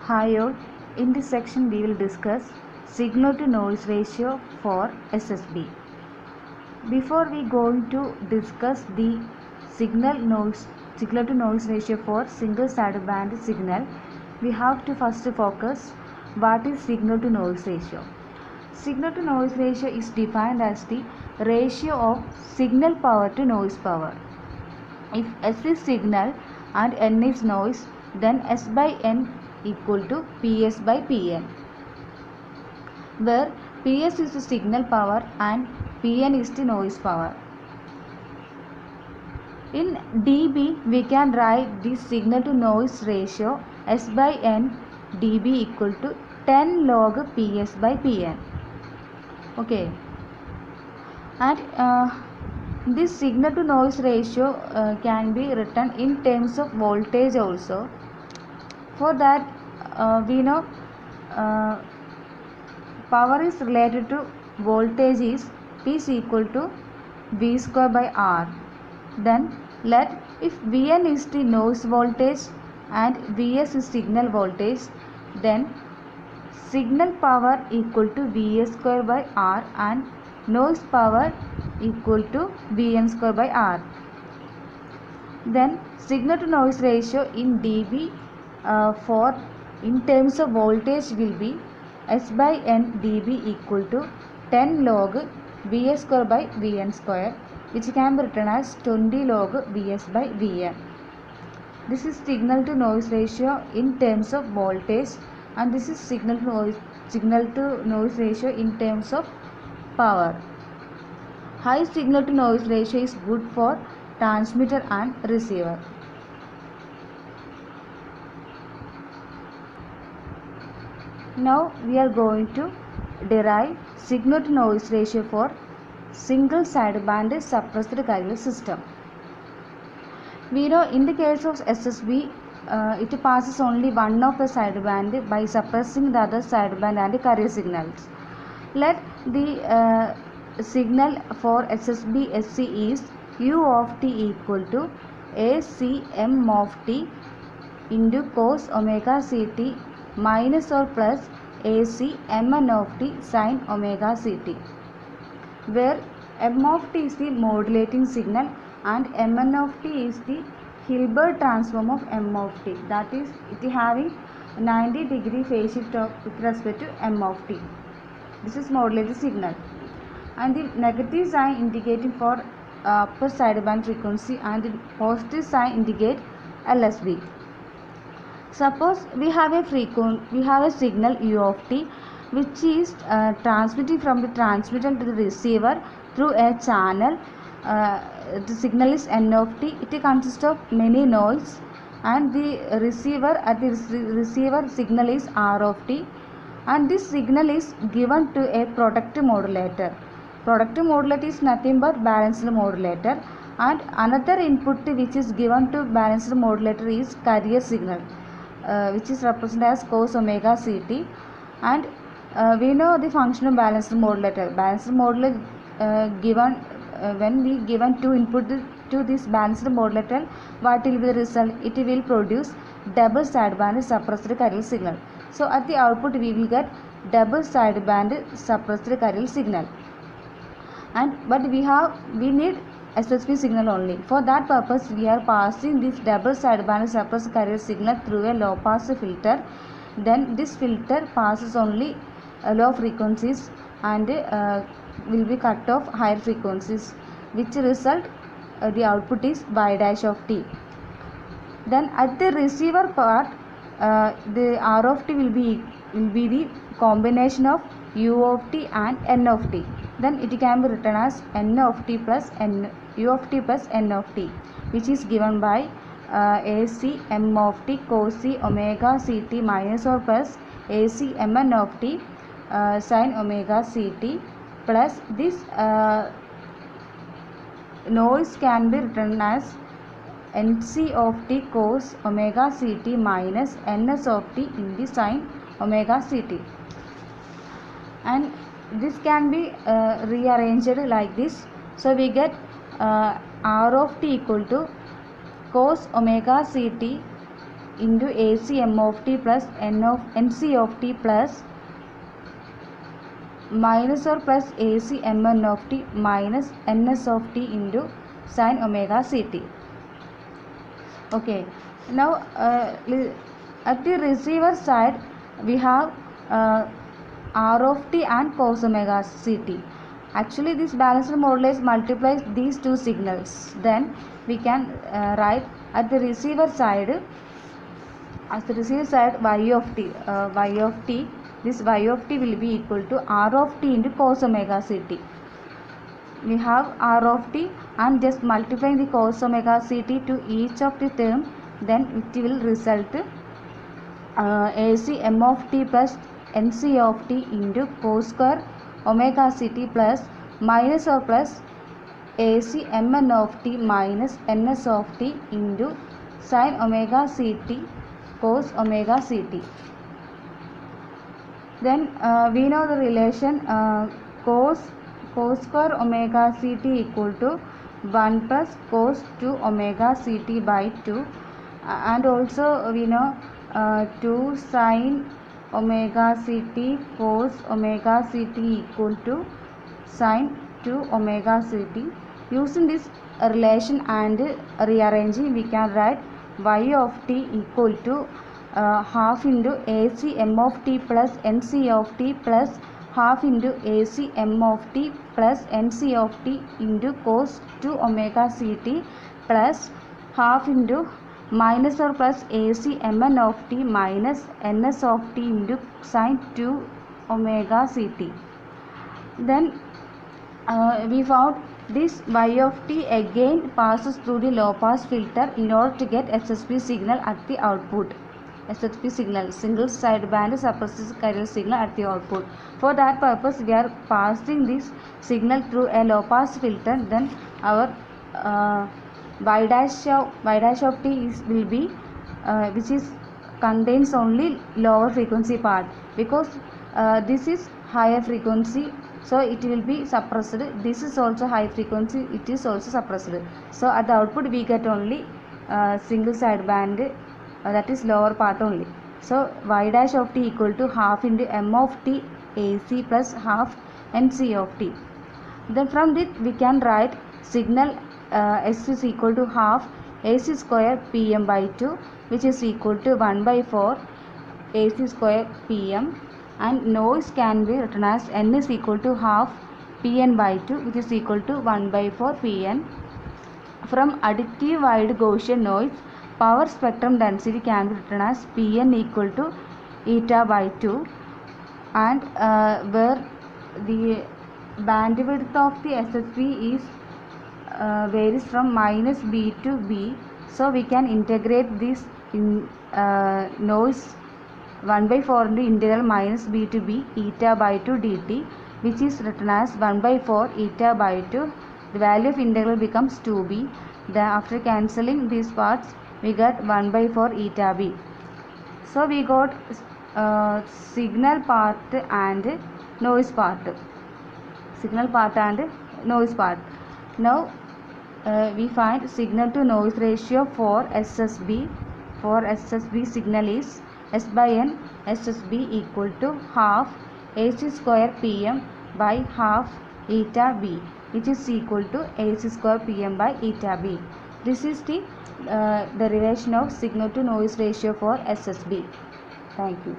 Hi all, in this section we will discuss signal to noise ratio for SSB. Before we going to discuss the signal to noise ratio for single sideband signal, we have to first focus what is signal to noise ratio. Signal to noise ratio is defined as the ratio of signal power to noise power. If S is signal and N is noise, then S by N equal to PS by Pn, where PS is the signal power and Pn is the noise power. In dB, we can write the signal to noise ratio S by N dB equal to 10 log PS by Pn. Okay, and this signal to noise ratio can be written in terms of voltage also. For that, we know power is related to voltage is P is equal to V square by R. Then let if Vn is the noise voltage and Vs is signal voltage, then signal power equal to Vs square by R and noise power equal to Vn square by R. Then signal to noise ratio in dB for in terms of voltage will be S by N dB equal to 10 log Vs square by Vn square, which can be written as 20 log Vs by Vn. This is signal to noise ratio in terms of voltage, and this is signal to noise ratio in terms of power. High signal to noise ratio is good for transmitter and receiver. Now we are going to derive signal to noise ratio for single sideband suppressed carrier system. We know in the case of SSB, it passes only one of the sideband by suppressing the other sideband and carrier signals. Let the signal for SSB SC is U of t equal to ACM of t into cos omega ct minus or plus AC Mn of t sin omega ct, where M of t is the modulating signal and Mn of t is the Hilbert transform of M of t, that is it having 90-degree phase shift with respect to M of t. This is modulated signal, and the negative sign indicating for upper sideband frequency and the positive sign indicate LSB. Suppose we have a signal U of t which is transmitting from the transmitter to the receiver through a channel. The signal is N of t. It consists of many nodes, and the receiver receiver signal is R of t, and this signal is given to a product modulator. Product modulator is nothing but balanced modulator, and another input which is given to balanced modulator is carrier signal, which is represented as cos omega ct. And we know the function of balanced modulator. Balanced modulator given when we given two input to this balanced modulator, what will be the result? It will produce double sideband suppressed carrier signal. So at the output we will get double sideband suppressed carrier signal, but we need SSB signal only. For that purpose we are passing this double sideband suppressed carrier signal through a low pass filter. Then this filter passes only low frequencies and will be cut off higher frequencies, which result the output is y dash of t. Then at the receiver part, the R of t will be the combination of U of t and N of t. Then it can be written as N of t plus N U of t plus N of t, which is given by AC M of t cos omega ct minus or plus AC Mn of t sin omega ct, plus this noise can be written as Nc of t cos omega ct minus Ns of t in the sin omega ct, and this can be rearranged like this. So we get R of t equal to cos omega ct into AC m of t plus nc of t plus minus or plus AC mn of t minus ns of t into sin omega ct. Okay, now at the receiver side we have r of t and cos omega ct. Actually this balanced modulus multiplies these two signals. Then we can write at the receiver side, y of t, this y of t will be equal to r of t into cos omega ct. We have r of t and just multiplying the cos omega ct to each of the term, then it will result AC m of t plus nc of t into cos square omega ct plus minus or plus AC mn of t minus ns of t into sin omega ct cos omega ct. Then we know the relation cos square omega ct equal to 1 plus cos 2 omega ct by 2, and also we know 2 sin omega ct cos omega ct equal to sin 2 omega ct. Using this relation and rearranging, we can write y of t equal to half into AC m of t plus nc of t plus half into AC m of t plus nc of t into cos 2 omega ct plus half into minus or plus AC mn of t minus ns of t into sin 2 omega ct. Then we found this y of t again passes through the low pass filter in order to get SSB signal at the output. SSB signal, single sideband suppressed chiral signal at the output. For that purpose we are passing this signal through a low pass filter. Then our y dash of t will be which is contains only lower frequency part, because this is higher frequency, so it will be suppressed. This is also high frequency, it is also suppressed. So at the output we get only single sideband, that is lower part only. So y dash of t equal to half into m of t AC plus half nc of t. Then from this we can write signal s is equal to half AC square pm by 2, which is equal to 1 by 4 AC square pm, and noise can be written as n is equal to half pn by 2, which is equal to 1 by 4 pn. From additive wide Gaussian noise, power spectrum density can be written as Pn equal to eta by 2, and where the bandwidth of the SSB is varies from minus b to b, so we can integrate this in noise 1 by 4 into integral minus b to b eta by 2 dt, which is written as 1 by 4 eta by 2. The value of integral becomes 2b. Then after cancelling these parts we get 1 by 4 eta b. So we got signal part and noise part. Signal part and noise part. Now we find signal to noise ratio for SSB. For SSB signal is S by N SSB equal to half AC square PM by half eta B, which is equal to AC square PM by eta B. This is the derivation of signal to noise ratio for SSB. Thank you.